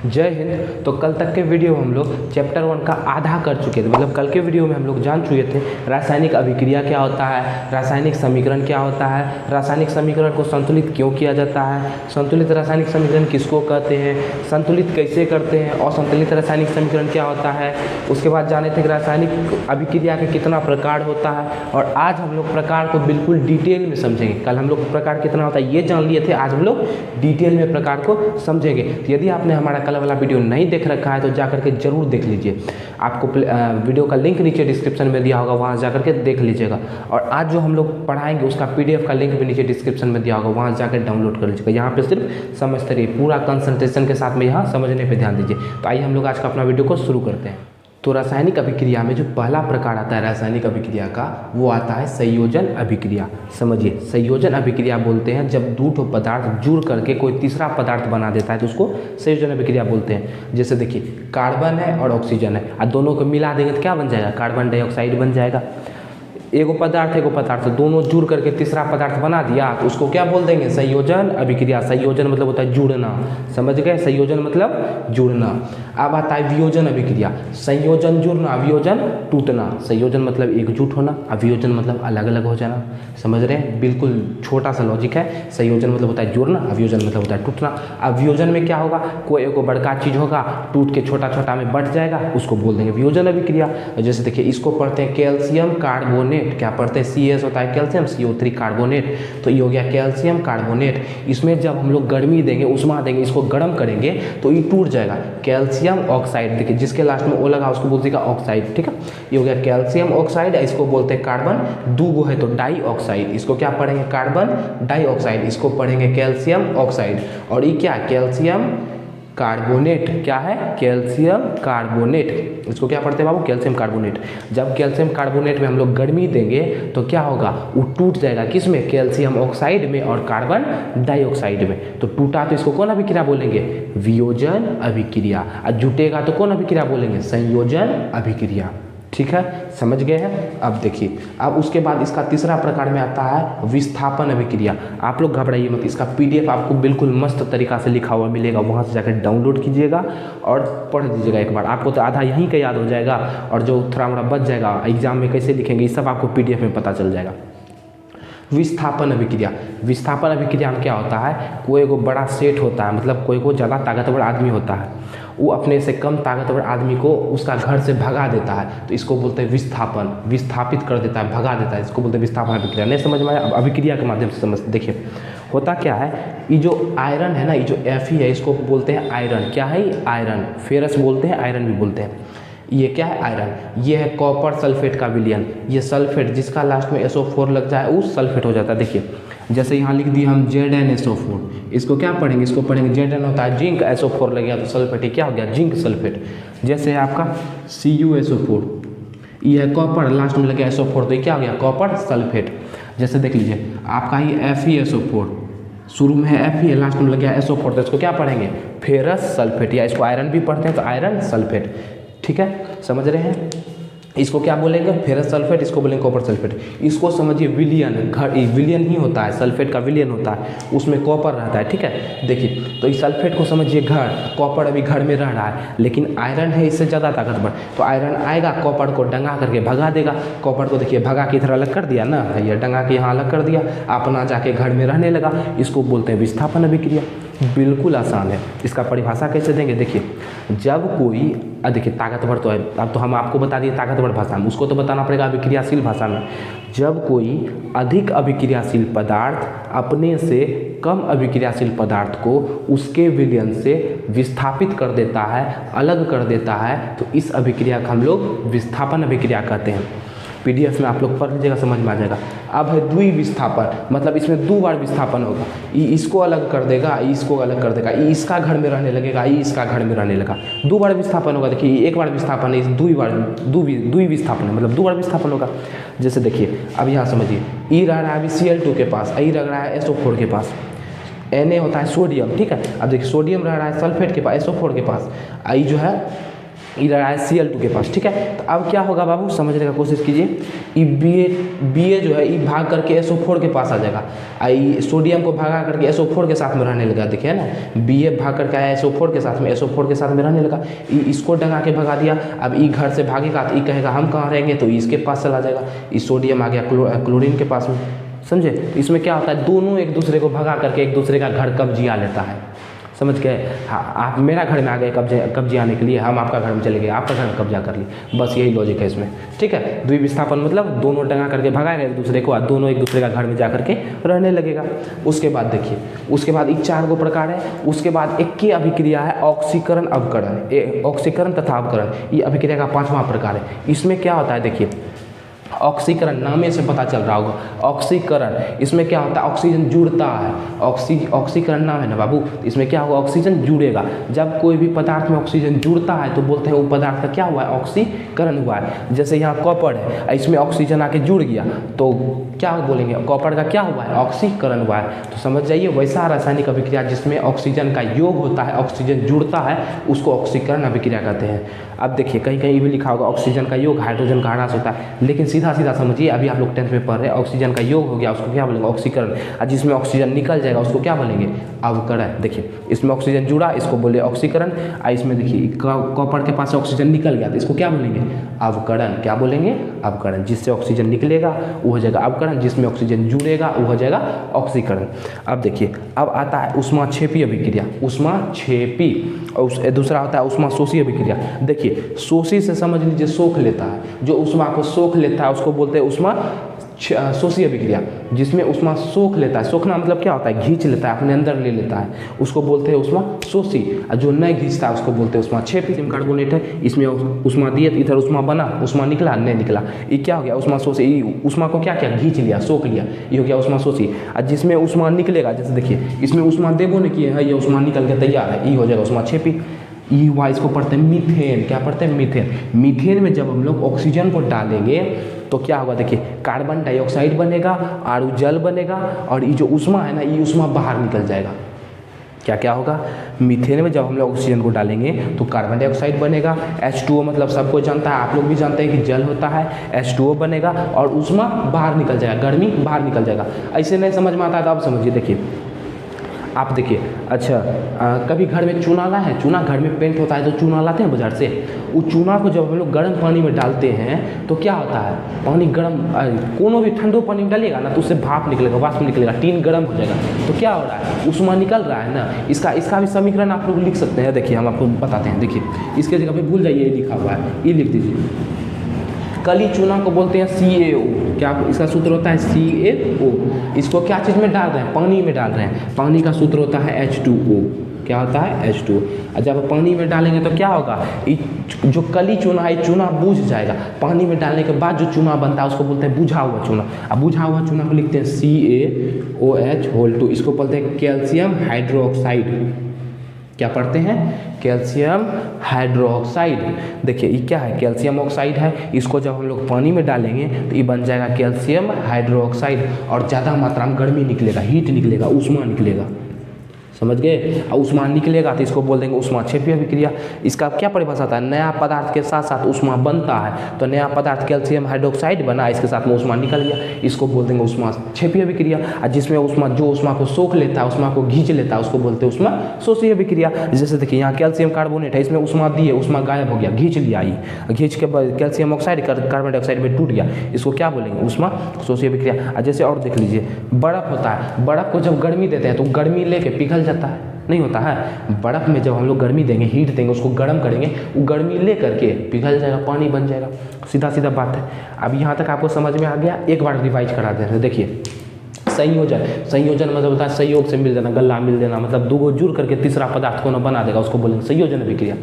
जय हिंद। तो कल तक के वीडियो में हम लोग चैप्टर 1 का आधा कर चुके थे, मतलब कल के वीडियो में हम लोग जान चुके थे रासायनिक अभिक्रिया क्या होता है, रासायनिक समीकरण क्या होता है, रासायनिक समीकरण को संतुलित क्यों किया जाता है, संतुलित रासायनिक समीकरण किसको कहते हैं, संतुलित कैसे करते हैं, और संतुलित रासायनिक समीकरण क्या होता है। उसके बाद जाने थे कि रासायनिक अभिक्रिया के कितना प्रकार होता है, और आज हम लोग प्रकार को बिल्कुल डिटेल में समझेंगे। कल हम लोग प्रकार कितना होता है ये जान लिए थे, आज हम लोग डिटेल में प्रकार को समझेंगे। तो यदि आपने हमारा कल वाला वीडियो नहीं देख रखा है तो जा करके जरूर देख लीजिए। आपको वीडियो का लिंक नीचे डिस्क्रिप्शन में दिया होगा, वहाँ जा करके देख लीजिएगा। और आज जो हम लोग पढ़ाएंगे उसका PDF का लिंक भी नीचे डिस्क्रिप्शन में दिया होगा, वहाँ जाकर डाउनलोड कर लीजिएगा। यहाँ पे सिर्फ समझते रहिए, पूरा कंसंट्रेशन के साथ में यहाँ समझने पे ध्यान दीजिए। तो आइए हम लोग आज का अपना वीडियो को शुरू करते हैं। तो रासायनिक अभिक्रिया में जो पहला प्रकार आता है रासायनिक अभिक्रिया का, वो आता है संयोजन अभिक्रिया। समझिए, संयोजन अभिक्रिया बोलते हैं जब दो ठो पदार्थ जुड़ करके कोई तीसरा पदार्थ बना देता है तो उसको संयोजन अभिक्रिया बोलते हैं। जैसे देखिए, कार्बन है और ऑक्सीजन है, और दोनों को मिला देंगे तो क्या बन जाएगा, कार्बन डाइऑक्साइड बन जाएगा। एगो पदार्थ दोनों जुड़ करके तीसरा पदार्थ बना दिया तो उसको क्या बोल देंगे, संयोजन अभिक्रिया। संयोजन मतलब होता है जुड़ना, समझ गए, संयोजन मतलब जुड़ना। अब आता है वियोजन अभिक्रिया। संयोजन जुड़ना, वियोजन टूटना। संयोजन मतलब एकजुट होना, अवियोजन मतलब अलग अलग हो जाना। समझ रहे हैं, बिल्कुल छोटा सा लॉजिक है। संयोजन मतलब होता है जुड़ना, अवियोजन मतलब होता है टूटना। अब वियोजन में क्या होगा, कोई एक बड़का चीज होगा, टूट के छोटा छोटा में बढ़ जाएगा, उसको बोल देंगे वियोजन अभिक्रिया। जैसे देखिए, इसको पढ़ते हैं कैल्शियम कार्बोनेट। क्या पढ़ते हैं, CS होता है कैल्शियम, CO3 कार्बोनेट। तो ये हो गया कैल्शियम कार्बोनेट। इसमें जब हम लोग गर्मी देंगे, उष्मा देंगे, इसको गर्म करेंगे तो ये टूट जाएगा। कैल्शियम ऑक्साइड, देखिए जिसके लास्ट में ओ लगा उसको बोलते हैं ऑक्साइड, ठीक है। ये हो गया कैल्शियम ऑक्साइड, इसको बोलते हैं कार्बन। दो गो है तो डाई ऑक्साइड, इसको क्या पढ़ेंगे, कार्बन डाइऑक्साइड, इसको पढ़ेंगे कैल्शियम ऑक्साइड। और ये क्या, कैल्शियम कार्बोनेट, क्या है, कैल्शियम कार्बोनेट। इसको क्या पढ़ते हैं बाबू, कैल्शियम कार्बोनेट। जब कैल्शियम कार्बोनेट में हम लोग गर्मी देंगे तो क्या होगा, वो टूट जाएगा, किसमें, कैल्शियम ऑक्साइड में और कार्बन डाइऑक्साइड में। तो टूटा तो इसको कौन अभिक्रिया बोलेंगे, वियोजन अभिक्रिया। और जुटेगा तो कौन अभिक्रिया बोलेंगे, संयोजन अभिक्रिया। ठीक है, समझ गए हैं। अब देखिए, अब उसके बाद इसका तीसरा प्रकार में आता है विस्थापन अभिक्रिया। आप लोग घबराइए मत, इसका PDF आपको बिल्कुल मस्त तरीका से लिखा हुआ मिलेगा, वहाँ से जाकर डाउनलोड कीजिएगा और पढ़ दीजिएगा एक बार। आपको तो आधा यहीं का याद हो जाएगा, और जो थोड़ा मोड़ा बच जाएगा एग्जाम में कैसे लिखेंगे, ये सब आपको PDF में पता चल जाएगा। विस्थापन अभिक्रिया। विस्थापन अभिक्रिया में क्या होता है, कोई को बड़ा सेट होता है, मतलब कोई को ज़्यादा ताकतवर आदमी होता है, वो अपने से कम ताकतवर आदमी को उसका घर से भगा देता है, तो इसको बोलते हैं विस्थापन। विस्थापित कर देता है, भगा देता है, इसको बोलते हैं विस्थापन अभिक्रिया। नहीं समझ में आया, अब अभिक्रिया के माध्यम से समझ। देखिए होता क्या है, ये जो आयरन है ना, ये जो Fe है, इसको बोलते हैं आयरन। क्या है, आयरन। फेरस बोलते हैं, आयरन भी बोलते हैं। ये क्या है, आयरन। ये है कॉपर सल्फेट का विलयन। ये सल्फेट जिसका लास्ट में SO4 लग जाए वो सल्फेट हो जाता है। देखिए जैसे यहाँ लिख दिए हम ZnSO4, इसको क्या पढ़ेंगे, इसको पढ़ेंगे Zn होता है जिंक, SO4 लग गया तो सल्फेट, ये क्या हो गया, जिंक सल्फेट। जैसे है आपका CuSO4, ये है कॉपर, लास्ट में लग गया SO4 तो ये क्या हो गया, कॉपर सल्फेट। जैसे देख लीजिए आपका ये FeSO4, शुरू में है Fe, लास्ट में लग गया SO4 तो इसको क्या पढ़ेंगे, फेरस सल्फेट, या इसको आयरन भी पढ़ते हैं तो आयरन सल्फेट। ठीक है, समझ रहे हैं। इसको क्या बोलेंगे, फेरस सल्फेट, इसको बोलेंगे कॉपर सल्फेट। इसको समझिए विलियन, विलियन ही होता है, सल्फेट का विलियन होता है, उसमें कॉपर रहता है। ठीक है, देखिए तो इस सल्फेट को समझिए घर, कॉपर अभी घर में रह रहा है, लेकिन आयरन है इससे ज़्यादा ताकतवर, तो आयरन आएगा कॉपर को डंगा करके भगा देगा। कॉपर को देखिए भगा के इधर अलग कर दिया ना, ये डंगा के यहाँ अलग कर दिया, अपना जाके घर में रहने लगा। इसको बोलते हैं विस्थापन अभिक्रिया। बिल्कुल आसान है। इसका परिभाषा कैसे देंगे, देखिए जब कोई देखिए ताकतवर तो है, अब तो हम आपको बता दिए ताकतवर भाषा में, उसको तो बताना पड़ेगा अभिक्रियाशील भाषा में। जब कोई अधिक अभिक्रियाशील पदार्थ अपने से कम अभिक्रियाशील पदार्थ को उसके विलयन से विस्थापित कर देता है, अलग कर देता है, तो इस अभिक्रिया का हम लोग विस्थापन अभिक्रिया कहते हैं। PDF में आप लोग पढ़ लीजिएगा, समझ में आ जाएगा। अब है द्विविस्थापन, मतलब इसमें 2 बार विस्थापन होगा। ये इसको अलग कर देगा, इसको अलग कर देगा, ये इसका घर में रहने लगेगा, ये इसका घर में रहने लगा। 2 बार विस्थापन होगा। देखिए एक बार विस्थापन है, द्विविस्थापन है, मतलब 2 बार विस्थापन होगा। जैसे देखिए अब यहाँ समझिए, E रह रहा है अभी Cl2 के पास, I रह रहा है SO4 के पास, Na होता है सोडियम। ठीक है, अब देखिए सोडियम रह रहा है सल्फेट के पास, SO4 के पास, I जो है इधर आया Cl2 के पास, ठीक है। तो अब क्या होगा बाबू, समझने का कोशिश कीजिए। Ba जो है ये भाग करके SO4 के पास आ जाएगा, सोडियम को भागा करके SO4 के साथ में रहने लगा, देखिए ना, Ba भाग करके आया SO4 के साथ में, SO4 के साथ में रहने लगा, इसको डंगा के भगा दिया। अब ई घर से भागेगा तो ई कहेगा हम कहाँ रहेंगे, तो इसके पास चला जाएगा, इस सोडियम आ गया क्लोरीन के पास में, समझे। इसमें क्या होता है, दोनों एक दूसरे को भगा करके एक दूसरे का घर कब्जिया लेता है, समझ गए। हाँ, आप मेरा घर में आ गए कब्जे आने के लिए, हम आपका घर में चले गए, आपका घर में कब्जा कर लिए, बस यही लॉजिक है इसमें, ठीक है। द्विविस्थापन मतलब दोनों डंगा करके भगाएगा एक दूसरे को, और दोनों एक दूसरे का घर में जा करके रहने लगेगा। उसके बाद देखिए, उसके बाद ये 4 गो प्रकार है। उसके बाद एक की अभिक्रिया है ऑक्सीकरण अवकरण, ऑक्सीकरण तथा अवकरण, ये अभिक्रिया का 5वां प्रकार है। इसमें क्या होता है, देखिए ऑक्सीकरण, नामे से पता चल रहा होगा, ऑक्सीकरण, इसमें क्या होता है, ऑक्सीजन जुड़ता है, ऑक्सीकरण नाम है ना बाबू, इसमें क्या होगा, ऑक्सीजन जुड़ेगा। जब कोई भी पदार्थ में ऑक्सीजन जुड़ता है तो बोलते हैं वो पदार्थ का क्या हुआ है, ऑक्सीकरण हुआ है। जैसे यहाँ कॉपर है, इसमें ऑक्सीजन आके जुड़ गया तो क्या बोलेंगे, कॉपर का क्या हुआ है, ऑक्सीकरण हुआ है। तो समझ जाइए, वैसा रासायनिक अभिक्रिया जिसमें ऑक्सीजन का योग होता है, ऑक्सीजन जुड़ता है, उसको ऑक्सीकरण अभिक्रिया कहते हैं। अब देखिए कहीं कहीं भी लिखा होगा ऑक्सीजन का योग हाइड्रोजन का ह्रास होता है, लेकिन सीधा सीधा समझिए, अभी आप लोग 10th में पढ़ रहे हैं, ऑक्सीजन का योग हो गया उसको क्या बोलेंगे, ऑक्सीकरण। और जिसमें ऑक्सीजन निकल जाएगा उसको क्या बोलेंगे, अवकरण। देखिए इसमें ऑक्सीजन जुड़ा, इसको बोले ऑक्सीकरण। और इसमें देखिए कॉपर के पास से ऑक्सीजन निकल गया तो इसको क्या बोलेंगे, अवकरण। क्या बोलेंगे, अवकरण। जिससे ऑक्सीजन निकलेगा वो हो जाएगा अवकरण, जिसमें ऑक्सीजन जुड़ेगा वो हो जाएगा ऑक्सीकरण। अब देखिए, अब आता है ऊष्माक्षेपी अभिक्रिया, ऊष्माक्षेपी, और दूसरा होता है ऊष्माशोषी अभिक्रिया। देखिए शोषी से समझ लीजिए सोख लेता है, जो ऊष्मा को सोख लेता है उसको बोलते हैं ऊष्मा शोषी अभिक्रिया। जिसमें ऊष्मा सोख लेता है, सोखना मतलब क्या होता है, खींच लेता है, अपने अंदर ले लेता है, उसको बोलते हैं ऊष्मा शोषी। और जो नहीं खींचता है उसको बोलते हैं ऊष्माक्षेपी। कार्बोनेट है, इसमें ऊष्मा दिए, इधर ऊष्मा बना, ऊष्मा निकला, नहीं निकला, ये क्या हो गया, ऊष्मा शोषी। ऊष्मा को क्या किया, खींच लिया, सोख लिया, ये हो गया ऊष्मा शोषी। और जिसमें ऊष्मा निकलेगा, जैसे देखिए इसमें ऊष्मा देवो नहीं किए हैं, ये ऊष्मा निकल के तैयार है, ये हो जाएगा ऊष्माक्षेपी। ई हुआ, इसको पढ़ते हैं मीथेन। क्या पढ़ते हैं, मीथेन। मीथेन में जब हम लोग ऑक्सीजन को डालेंगे तो क्या होगा, देखिए कार्बन डाइऑक्साइड बनेगा और जल बनेगा, और ये जो ऊष्मा है ना, ये ऊष्मा बाहर निकल जाएगा। क्या क्या होगा, मीथेन में जब हम लोग ऑक्सीजन को डालेंगे तो कार्बन डाइऑक्साइड बनेगा, H2O मतलब सबको जानता है, आप लोग भी जानते हैं कि जल होता है, H2O बनेगा और ऊष्मा बाहर निकल जाएगा, गर्मी बाहर निकल जाएगा। ऐसे नहीं समझ में आता है तो आप समझिए, देखिए आप देखिए, अच्छा कभी घर में चूना ला है, चूना घर में पेंट होता है तो चूना लाते हैं बाजार से। उस चूना को जब हम लोग गर्म पानी में डालते हैं तो क्या होता है, पानी गर्म, कोनो भी ठंडो पानी में डालिएगा ना तो उससे भाप निकलेगा, वाष्प निकलेगा, टीन गर्म हो जाएगा। तो क्या हो रहा है, ऊष्मा निकल रहा है ना। इसका भी समीकरण आप लोग लिख सकते हैं। देखिए हम आपको बताते हैं, देखिए इसके जगह पे भूल जाइए, ये लिखा हुआ है, ये लिख दीजिए। कली चूना को बोलते हैं CaO। क्या इसका सूत्र होता है, CaO। इसको क्या चीज़ में डाल रहे हैं, पानी में डाल रहे हैं, पानी का सूत्र होता है H2O। क्या होता है, H2O। और जब पानी में डालेंगे तो क्या होगा, जो कली चूना है, चूना बुझ जाएगा। पानी में डालने के बाद जो चूना बनता है उसको बोलते हैं बुझा हुआ चूना। अब बुझा हुआ चूना को लिखते हैं CaOH2। इसको बोलते हैं कैल्शियम हाइड्रोक्साइड। क्या पढ़ते हैं, कैल्शियम हाइड्रोक्साइड। देखिए ये क्या है, कैल्शियम ऑक्साइड है। इसको जब हम लोग पानी में डालेंगे तो ये बन जाएगा कैल्शियम हाइड्रोक्साइड, और ज़्यादा मात्रा में गर्मी निकलेगा, हीट निकलेगा, ऊष्मा निकलेगा, समझ गए। और ऊष्मा निकलेगा तो इसको बोल देंगे ऊष्माक्षेपी अभिक्रिया। इसका क्या परिभाषा आता है, नया पदार्थ के साथ साथ ऊष्मा बनता है, तो नया पदार्थ कैल्शियम हाइड्रोक्साइड बना, इसके साथ में ऊष्मा निकल गया, इसको बोल देंगे ऊष्माक्षेपी अभिक्रिया। और जिसमें ऊष्मा, जो ऊष्मा को सोख लेता है, ऊष्मा को खींच लेता है, उसको बोलते हैं ऊष्माशोषी अभिक्रिया। जैसे देखिए यहाँ कैल्शियम कार्बोनेट है, इसमें ऊष्मा दिए, ऊष्मा गायब हो गया, खींच लिया, ये खींच के बाद कैल्शियम ऑक्साइड कार्बन डाइऑक्साइड में टूट गया, इसको क्या बोलेंगे, ऊष्माशोषी अभिक्रिया। जैसे और देख लीजिए, बर्फ़ होता है, बर्फ़ को जब गर्मी देते हैं तो गर्मी लेके पिघल जाता है, नहीं होता है। बर्फ़ में जब हम लोग गर्मी देंगे, हीट देंगे, उसको गर्म करेंगे, वो गर्मी ले करके पिघल जाएगा, पानी बन जाएगा। सीधा सीधा बात है। अब यहाँ तक आपको समझ में आ गया, एक बार रिवाइज करा दे रहे हैं। देखिए संयोजन, संयोजन मतलब होता है सहयोग से मिल जाना, गला मिल देना, मतलब दो गो जुड़ करके तीसरा पदार्थ को ना बना देगा, उसको बोलेंगे संयोजन अभिक्रिया।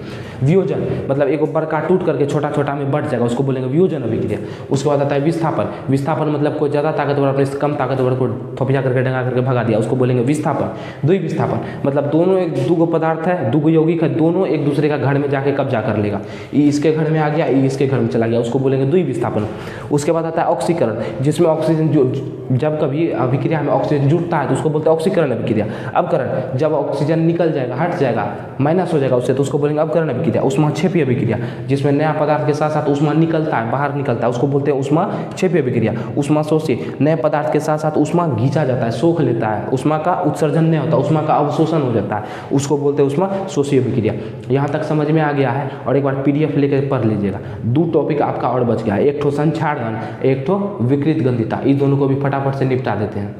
वियोजन मतलब एक बड़का टूट करके छोटा छोटा में बढ़ जाएगा, उसको बोलेंगे वियोजन अभिक्रिया। उसके बाद आता है विस्थापन। विस्थापन मतलब कोई ज़्यादा ताकतवर अपने कम ताकतवर को थोपिया करके डंगा करके भगा दिया, उसको बोलेंगे विस्थापन। द्विविस्थापन मतलब दोनों एक दो पदार्थ है, दो यौगिक है, दोनों एक दूसरे का घर में जाके कब्जा कर लेगा। ये इसके घर में आ गया, ये इसके घर में चला गया, उसको बोलेंगे द्विविस्थापन। उसके बाद आता है ऑक्सीकरण, जिसमें ऑक्सीजन जो जब कभी अभिक्रिया में ऑक्सीजन जुड़ता है तो उसको बोलते हैं ऑक्सीकरण अभिक्रिया। अपकरण, जब ऑक्सीजन निकल जाएगा, हट जाएगा, माइनस हो जाएगा उससे, तो उसको बोलेंगे अपकरण अभिक्रिया। ऊष्माक्षेपी अभिक्रिया, जिसमें नया पदार्थ के साथ साथ ऊष्मा निकलता है, बाहर निकलता है, उसको बोलते हैं ऊष्माक्षेपी अभिक्रिया। ऊष्माशोषी, नए पदार्थ के साथ साथ ऊष्मा खींचा जाता है, सोख लेता है, ऊष्मा का उत्सर्जन नहीं होता, ऊष्मा का अवशोषण हो जाता है, उसको बोलते हैं ऊष्माशोषी अभिक्रिया। यहाँ तक समझ में आ गया है। और एक बार PDF लेकर पढ़ लीजिएगा। 2 टॉपिक आपका और बच गया है, एक ठो संक्षारण, एक ठो विकृत गंधिता। इस दोनों को भी फटाफट से निपटा देते हैं।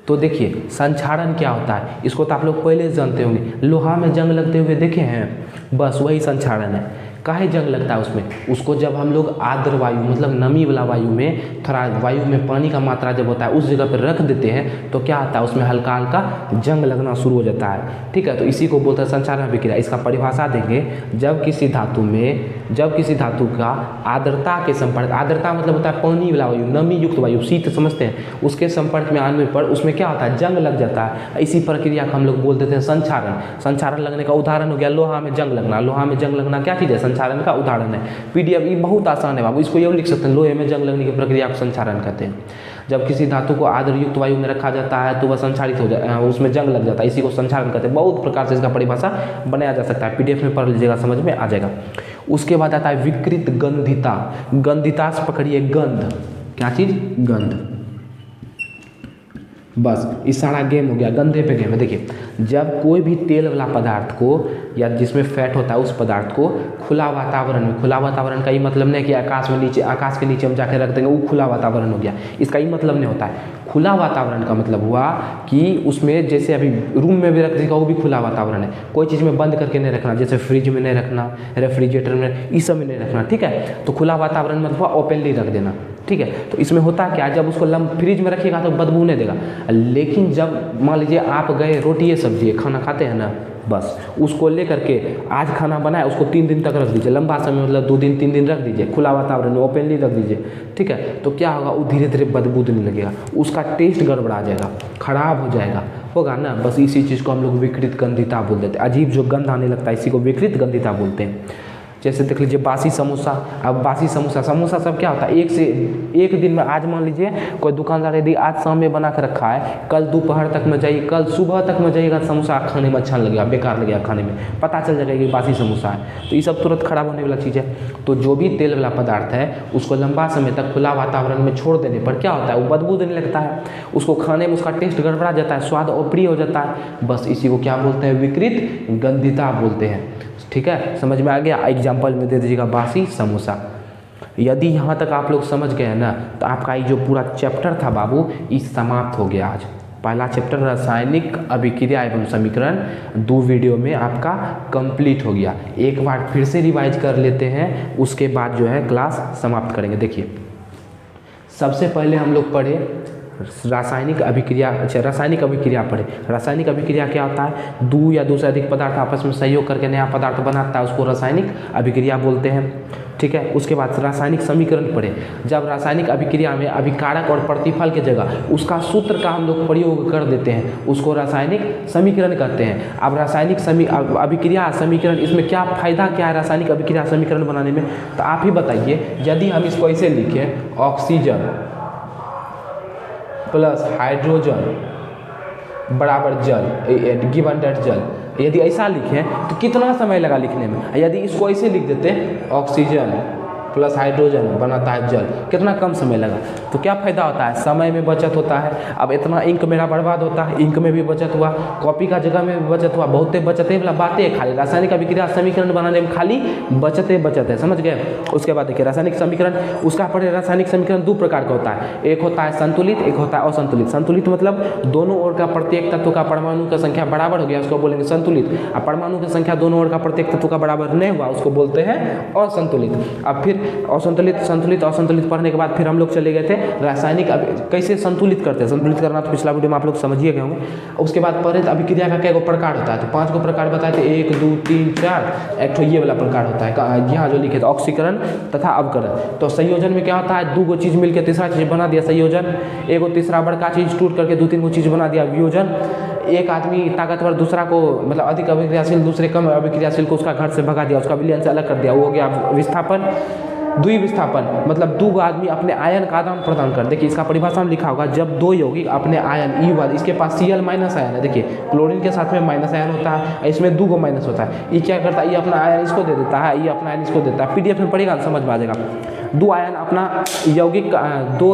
तो देखिए संक्षारण क्या होता है, इसको तो आप लोग पहले से जानते होंगे। लोहा में जंग लगते हुए देखे हैं, बस वही संक्षारण है। काहे जंग लगता है उसमें, उसको जब हम लोग आर्द्र वायु मतलब नमी वाला वायु में, थोड़ा वायु में पानी का मात्रा जब होता है उस जगह पर रख देते हैं तो क्या होता है उसमें हल्का हल्का जंग लगना शुरू हो जाता है। ठीक है, तो इसी को बोलते हैं संक्षारण अभिक्रिया। इसका परिभाषा देंगे, जब किसी धातु का आर्द्रता के संपर्क, आर्द्रता मतलब होता है पानी वाला वायु, नमी युक्त वायु, शीत समझते हैं, उसके संपर्क में आने पर उसमें क्या होता है जंग लग जाता है। इसी प्रक्रिया को हम लोग बोल देते हैं संक्षारण। संक्षारण लगने का उदाहरण हो गया लोहा में जंग लगना। लोहा में जंग लगना क्या चीज़ है, संक्षारण का उदाहरण है। PDF ये बहुत आसान है बाबू, इसको ये लिख सकते हैं, लोहे में जंग लगने की प्रक्रिया को संक्षारण कहते हैं। जब किसी धातु को आर्द्र युक्त वायु में रखा जाता है तो वह संक्षारित हो जाता है, उसमें जंग लग जाता है, इसी को संक्षारण कहते हैं। बहुत प्रकार से इसका परिभाषा बनाया जा सकता है, PDF में पढ़ लीजिएगा, समझ में आ जाएगा। उसके बाद आता है विकृत गंधिता। गंधिता से पकड़िए गंध, क्या चीज़, गंध। बस इस सारा गेम हो गया, गंधे पे गेम है। देखिए जब कोई भी तेल वाला पदार्थ को या जिसमें फैट होता है उस पदार्थ को खुला वातावरण में, खुला वातावरण का ये मतलब नहीं कि आकाश के नीचे हम जाकर रख देंगे वो खुला वातावरण हो गया, इसका ये मतलब नहीं होता है। खुला वातावरण का मतलब हुआ कि उसमें जैसे अभी रूम में भी रख देगा वो भी खुला वातावरण है, कोई चीज़ में बंद करके नहीं रखना, जैसे फ्रिज में नहीं रखना, रेफ्रिजरेटर में, इस सब में नहीं रखना। ठीक है, तो खुला वातावरण मतलब ओपनली रख देना। ठीक है, तो इसमें होता क्या, जब उसको फ्रिज में रखिएगा तो बदबू नहीं देगा। लेकिन जब मान लीजिए आप गए रोटी सब्जी खाना खाते हैं ना, बस उसको लेकर के आज खाना बनाए उसको 3 दिन तक रख दीजिए, लंबा समय मतलब 2 दिन 3 दिन रख दीजिए, खुला वातावरण में ओपनली रख दीजिए। ठीक है, तो क्या होगा, वो धीरे धीरे बदबू देने लगेगा, उसका टेस्ट गड़बड़ा जाएगा, खराब हो जाएगा, होगा ना। बस इसी चीज़ को हम लोग विकृत गंधिता बोल देते हैं। अजीब जो गंध आने लगता है इसी को विकृत गंधिता बोलते हैं। जैसे देख लीजिए बासी समोसा। अब बासी समोसा सब क्या होता है, एक दिन में, आज मान लीजिए कोई दुकानदार यदि आज शाम में बना के रखा है, कल दोपहर तक में जाइए, कल सुबह तक में जाइएगा, समोसा खाने में अच्छा लगेगा, बेकार लगेगा खाने में, पता चल जाएगा कि बासी समोसा है। तो ये सब तुरंत खराब होने वाला चीज़ है। तो जो भी तेल वाला पदार्थ है उसको लंबा समय तक खुला वातावरण में छोड़ देने पर क्या होता है, वो बदबू देने लगता है, उसको खाने में उसका टेस्ट गड़बड़ा जाता है, स्वाद अप्रिय हो जाता है। बस इसी को क्या बोलते हैं, विकृत गंधिता बोलते हैं। ठीक है, समझ में आ गया। एग्जाम्पल में दे दीजिएगा बासी समोसा। यदि यहाँ तक आप लोग समझ गए ना तो आपका ये जो पूरा चैप्टर था बाबू ये समाप्त हो गया। आज पहला चैप्टर रासायनिक अभिक्रिया एवं समीकरण 2 वीडियो में आपका कंप्लीट हो गया। एक बार फिर से रिवाइज कर लेते हैं, उसके बाद जो है क्लास समाप्त करेंगे। देखिए सबसे पहले हम लोग पढ़े रासायनिक अभिक्रिया। अच्छा, रासायनिक अभिक्रिया पढ़े। रासायनिक अभिक्रिया क्या होता है, 2 या 2 से अधिक पदार्थ आपस में सहयोग करके नया पदार्थ बनाता है, उसको रासायनिक अभिक्रिया बोलते हैं। ठीक है, उसके बाद रासायनिक समीकरण पढ़े। जब रासायनिक अभिक्रिया में अभिकारक और प्रतिफल की जगह उसका सूत्र का हम लोग प्रयोग कर देते हैं, उसको रासायनिक समीकरण कहते हैं। अब रासायनिक अभिक्रिया समीकरण, इसमें क्या फायदा क्या है रासायनिक अभिक्रिया समीकरण बनाने में, तो आप ही बताइए। यदि हम इसको ऐसे लिखें, ऑक्सीजन प्लस हाइड्रोजन बराबर जल, गिवन दैट जल, यदि ऐसा लिखें तो कितना समय लगा लिखने में। यदि इसको ऐसे लिख देते, ऑक्सीजन प्लस हाइड्रोजन बनाता है जल, कितना कम समय लगा। तो क्या फ़ायदा होता है, समय में बचत होता है। अब इतना इंक मेरा बर्बाद होता है, इंक में भी बचत हुआ, कॉपी का जगह में भी बचत हुआ, बहुते बचते वाला बातें है। खाली रासायनिक अभिक्रिया समीकरण बनाने में खाली बचत है, समझ गए। उसके बाद देखिए रासायनिक समीकरण, उसका पढ़े। रासायनिक समीकरण 2 प्रकार का होता है, एक होता है संतुलित, एक होता है असंतुलित। संतुलित मतलब दोनों ओर का प्रत्येक तत्व का परमाणु का संख्या बराबर हो गया, उसको बोलेंगे संतुलित। अब परमाणु की संख्या दोनों ओर का प्रत्येक तत्व का बराबर नहीं हुआ, उसको बोलते हैं असंतुलित। अब फिर असंतुलित, संतुलित, असंतुलित पढ़ने के बाद फिर हम लोग चले गए थे रासायनिक कैसे संतुलित करते हैं। संतुलित करना तो पिछला वीडियो में आप लोग समझिए गए होंगे। उसके बाद पढ़े अभिक्रिया का क्या प्रकार होता है, तो 5 को प्रकार बताए थे, 1 2 3 4। एक तो ये वाला प्रकार होता है, यहाँ जो लिखे थे ऑक्सीकरण तथा अवकरण। तो संयोजन में क्या होता है, 2 चीज़ मिलकर तीसरा चीज़ बना दिया संयोजन, 1 तीसरा बड़का चीज़ टूट करके 2-3 चीज़ बना दिया वियोजन। एक आदमी ताकतवर दूसरा को मतलब अधिक अभिक्रियाशील दूसरे कम अभिक्रियाशील को उसका घर से भगा दिया, उसका विलयन से अलग कर दिया, वो हो गया विस्थापन। द्विविस्थापन मतलब दो आदमी अपने आयन का आदान प्रदान कर। देखिए इसका परिभाषा में लिखा होगा, जब दो यौगिक अपने आयन E1, इसके पास Cl माइनस आयन है, देखिए क्लोरीन के साथ में माइनस आयन होता है, इसमें 2 माइनस होता है, ये क्या करता है, ये अपना आयन इसको दे देता है, ये अपना आयन इसको देता है। PDF में पढ़ेगा समझ में आ जाएगा। दो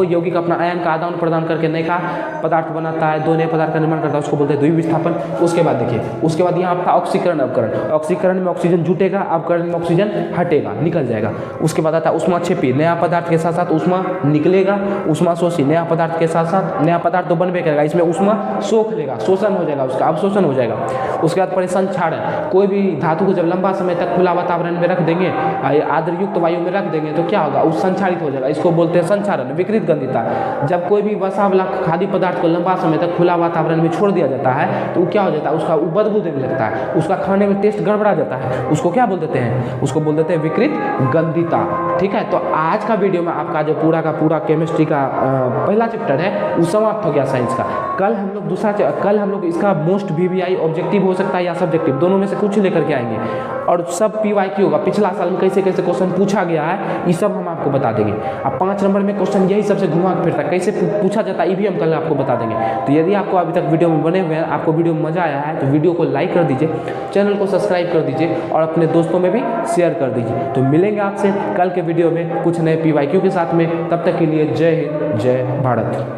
यौगिक अपना आयन का आदान प्रदान करके नए का पदार्थ बनाता है, दो नए पदार्थ का निर्माण करता है, उसको बोलते हैं द्विविस्थापन। उसके बाद देखिए, उसके बाद यहाँ आपका ऑक्सीकरण अवकरण। ऑक्सीकरण में ऑक्सीजन जुटेगा, अवकरण में ऑक्सीजन हटेगा, निकल जाएगा। उसके बाद आता है ऊष्माक्षेपी, नया पदार्थ के साथ साथ ऊष्मा निकलेगा। ऊष्माशोषी, नया पदार्थ के साथ साथ नया पदार्थ तो बनबे करेगा, इसमें ऊष्मा सोख लेगा, शोषण हो जाएगा, उसका अवशोषण हो जाएगा। उसके बाद परिसंचारण, कोई भी धातु को जब लंबा समय तक खुला वातावरण में रख देंगे, आद्रयुक्त वायु में रख देंगे, तो क्या होगा, उस संचारित हो जाएगा, इसको बोलते हैं संचारण। विकृत गंधिता, जब कोई भी वसा वाला खाद्य पदार्थ को लंबा समय तक खुला वातावरण में छोड़ दिया जाता है तो क्या हो जाता है, उसका बदबू देने लगता है, उसका खाने में टेस्ट गड़बड़ा जाता है, उसको क्या बोल देते हैं, उसको बोल देते हैं विकृत गंधिता। ठीक है, तो आज का वीडियो में आपका जो पूरा का पूरा केमिस्ट्री का पहला चैप्टर है वो समाप्त हो गया साइंस का। कल हम लोग इसका मोस्ट VVI ऑब्जेक्टिव हो सकता है या सब्जेक्टिव, दोनों में से कुछ लेकर के आएंगे, और सब PYQ होगा, पिछला साल में कैसे कैसे क्वेश्चन पूछा गया है ये सब हम आपको बता देंगे। अब 5 नंबर में क्वेश्चन यही सबसे घुमा फिरता है, कैसे पूछा जाता है ये भी हम कल आपको बता देंगे। तो यदि आपको अभी तक वीडियो में बने हुए हैं, आपको वीडियो में मजा आया है तो वीडियो को लाइक कर दीजिए, चैनल को सब्सक्राइब कर दीजिए और अपने दोस्तों में भी शेयर कर दीजिए। तो मिलेंगे आपसे कल के वीडियो में कुछ नए PYQ के साथ में, तब तक के लिए जय हिंद, जय भारत।